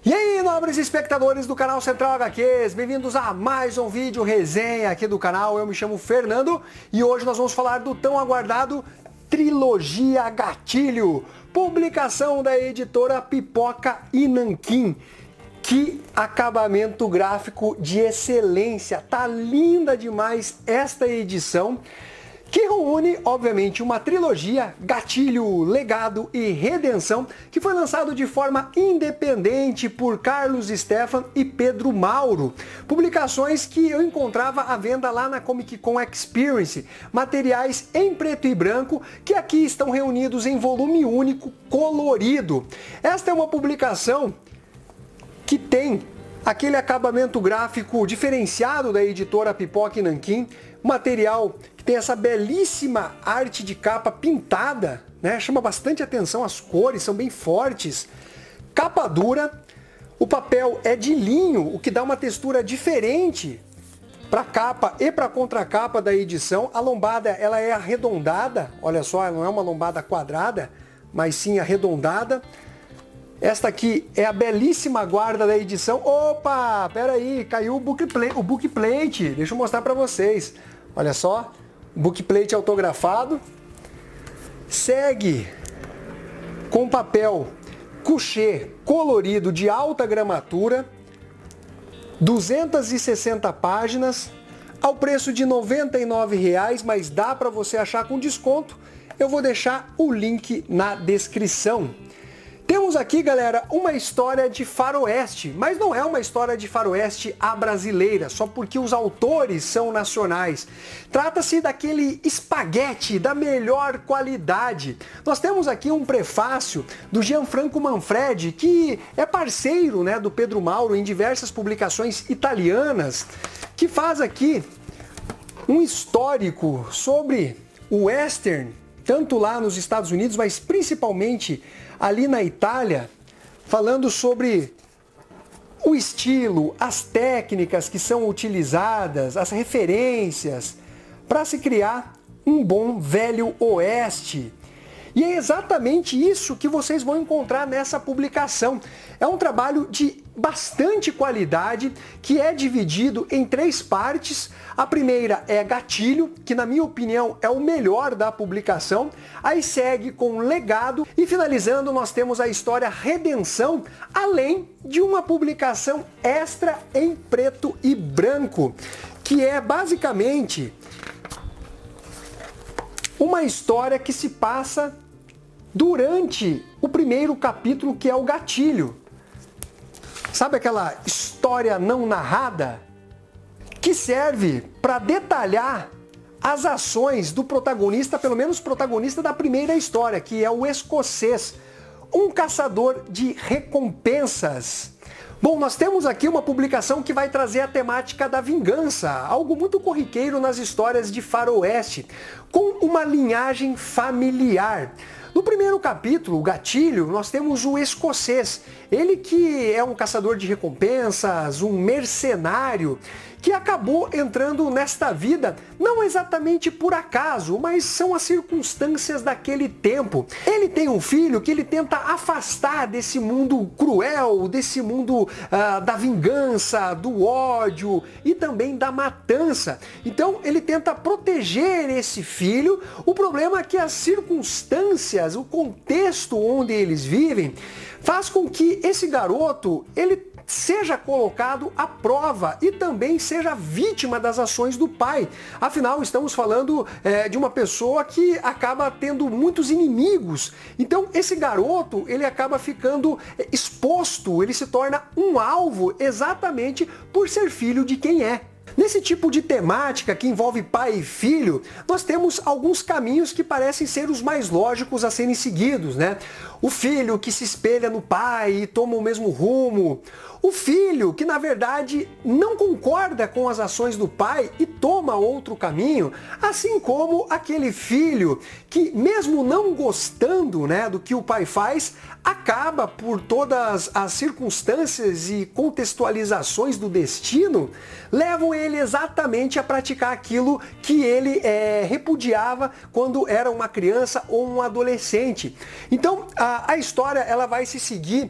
E aí, nobres espectadores do canal Central HQs, bem-vindos a mais um vídeo resenha aqui do canal. Eu me chamo Fernando e hoje nós vamos falar do tão aguardado Trilogia Gatilho, publicação da editora Pipoca e Nanquim. Que acabamento gráfico de excelência, tá linda demais esta edição, que reúne, obviamente, uma trilogia, Gatilho, Legado e Redenção, que foi lançado de forma independente por Carlos Stefan e Pedro Mauro. Publicações que eu encontrava à venda lá na Comic Con Experience, materiais em preto e branco, que aqui estão reunidos em volume único colorido. Esta é uma publicação que tem aquele acabamento gráfico diferenciado da editora Pipoca e Nanquim, material que tem essa belíssima arte de capa pintada, né? Chama bastante atenção, as cores são bem fortes, capa dura, o papel é de linho, o que dá uma textura diferente para a capa e para a contracapa da edição. A lombada ela é arredondada, olha só, ela não é uma lombada quadrada, mas sim arredondada. Esta aqui é a belíssima guarda da edição. Opa, peraí, caiu o bookplate. Deixa eu mostrar para vocês. Olha só, bookplate autografado. Segue com papel couché colorido de alta gramatura. 260 páginas, ao preço de R$ 99,00, mas dá para você achar com desconto. Eu vou deixar o link na descrição. Temos aqui, galera, uma história de faroeste, mas não é uma história de faroeste à brasileira, só porque os autores são nacionais. Trata-se daquele espaguete da melhor qualidade. Nós temos aqui um prefácio do Gianfranco Manfredi, que é parceiro, né, do Pedro Mauro em diversas publicações italianas, que faz aqui um histórico sobre o western, tanto lá nos Estados Unidos, mas principalmente ali na Itália, falando sobre o estilo, as técnicas que são utilizadas, as referências, para se criar um bom velho oeste. E é exatamente isso que vocês vão encontrar nessa publicação. É um trabalho de bastante qualidade, que é dividido em 3 partes. A primeira é Gatilho, que na minha opinião é o melhor da publicação. Aí segue com Legado e finalizando nós temos a história Redenção, além de uma publicação extra em preto e branco, que é basicamente uma história que se passa durante o primeiro capítulo, que é o Gatilho. Sabe aquela história não narrada? Que serve para detalhar as ações do protagonista, pelo menos protagonista da primeira história, que é o escocês, um caçador de recompensas. Bom, nós temos aqui uma publicação que vai trazer a temática da vingança, algo muito corriqueiro nas histórias de faroeste, com uma linhagem familiar. No primeiro capítulo, o Gatilho, nós temos o escocês, ele que é um caçador de recompensas, um mercenário, que acabou entrando nesta vida, não exatamente por acaso, mas são as circunstâncias daquele tempo. Ele tem um filho que ele tenta afastar desse mundo cruel, desse mundo da vingança, do ódio e também da matança. Então ele tenta proteger esse filho. O problema é que as circunstâncias, o contexto onde eles vivem, faz com que esse garoto, ele seja colocado à prova e também seja vítima das ações do pai. Afinal, estamos falando de uma pessoa que acaba tendo muitos inimigos. Então, esse garoto, ele acaba ficando exposto, ele se torna um alvo exatamente por ser filho de quem é. Nesse tipo de temática que envolve pai e filho, nós temos alguns caminhos que parecem ser os mais lógicos a serem seguidos, né? O filho que se espelha no pai e toma o mesmo rumo. O filho que, na verdade, não concorda com as ações do pai e toma outro caminho, assim como aquele filho que, mesmo não gostando, né, do que o pai faz, acaba, por todas as circunstâncias e contextualizações do destino, levam ele exatamente a praticar aquilo que ele repudiava quando era uma criança ou um adolescente. Então, a história ela vai se seguir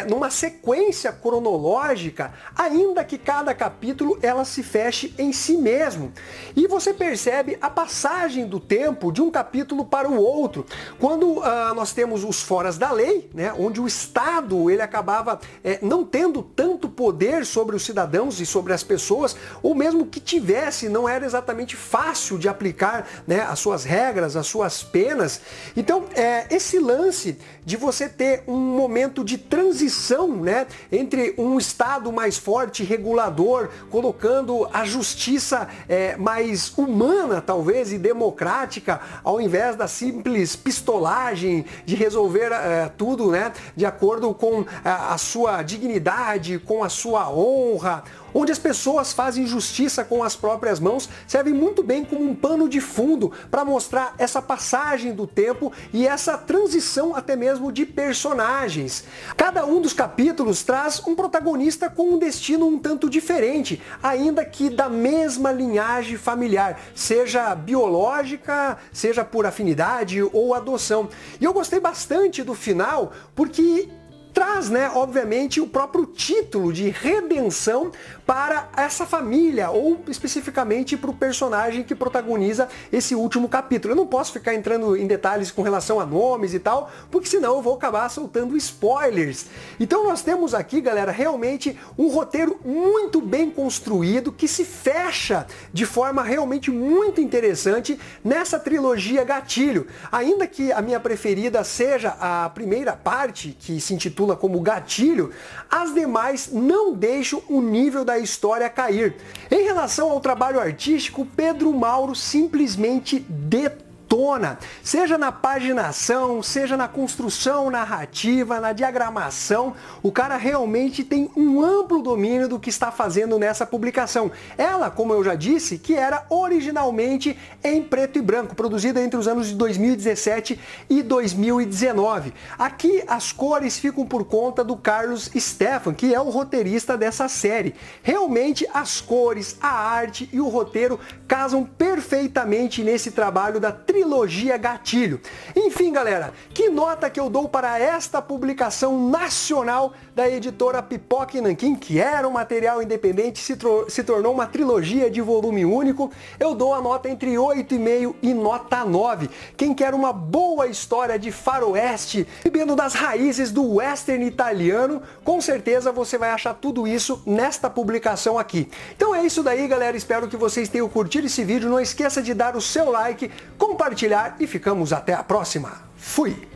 numa sequência cronológica, ainda que cada capítulo ela se feche em si mesmo. E você percebe a passagem do tempo de um capítulo para o outro. Quando nós temos os foras da lei, né, onde o Estado ele acabava não tendo tanto poder sobre os cidadãos e sobre as pessoas, ou mesmo que tivesse, não era exatamente fácil de aplicar, né, as suas regras, as suas penas. Então, esse lance de você ter um momento de transição, né, entre um Estado mais forte, regulador, colocando a justiça mais humana, talvez, e democrática, ao invés da simples pistolagem de resolver tudo, né, de acordo com a sua dignidade, com a sua honra, onde as pessoas fazem justiça com as próprias mãos, serve muito bem como um pano de fundo para mostrar essa passagem do tempo e essa transição até mesmo de personagens. Cada um dos capítulos traz um protagonista com um destino um tanto diferente, ainda que da mesma linhagem familiar, seja biológica, seja por afinidade ou adoção. E eu gostei bastante do final porque traz, né, obviamente, o próprio título de redenção para essa família, ou especificamente para o personagem que protagoniza esse último capítulo. Eu não posso ficar entrando em detalhes com relação a nomes e tal, porque senão eu vou acabar soltando spoilers. Então nós temos aqui, galera, realmente um roteiro muito bem construído, que se fecha de forma realmente muito interessante nessa trilogia Gatilho. Ainda que a minha preferida seja a primeira parte, que se intitula como Gatilho, as demais não deixam o nível da história cair. Em relação ao trabalho artístico, Pedro Mauro simplesmente detona. Seja na paginação, seja na construção narrativa, na diagramação, o cara realmente tem um amplo domínio do que está fazendo nessa publicação. Ela, como eu já disse, que era originalmente em preto e branco, produzida entre os anos de 2017 e 2019. Aqui as cores ficam por conta do Carlos Stefan, que é o roteirista dessa série. Realmente as cores, a arte e o roteiro casam perfeitamente nesse trabalho da trilogia Gatilho. Enfim, galera, que nota que eu dou para esta publicação nacional da editora Pipoca e Nanquim, que era um material independente, se tornou uma trilogia de volume único? Eu dou a nota entre 8,5 e nota 9. Quem quer uma boa história de faroeste, bebendo das raízes do western italiano, com certeza você vai achar tudo isso nesta publicação aqui. Então é isso daí, galera. Espero que vocês tenham curtido esse vídeo. Não esqueça de dar o seu like, compartilhar e ficamos até a próxima. Fui!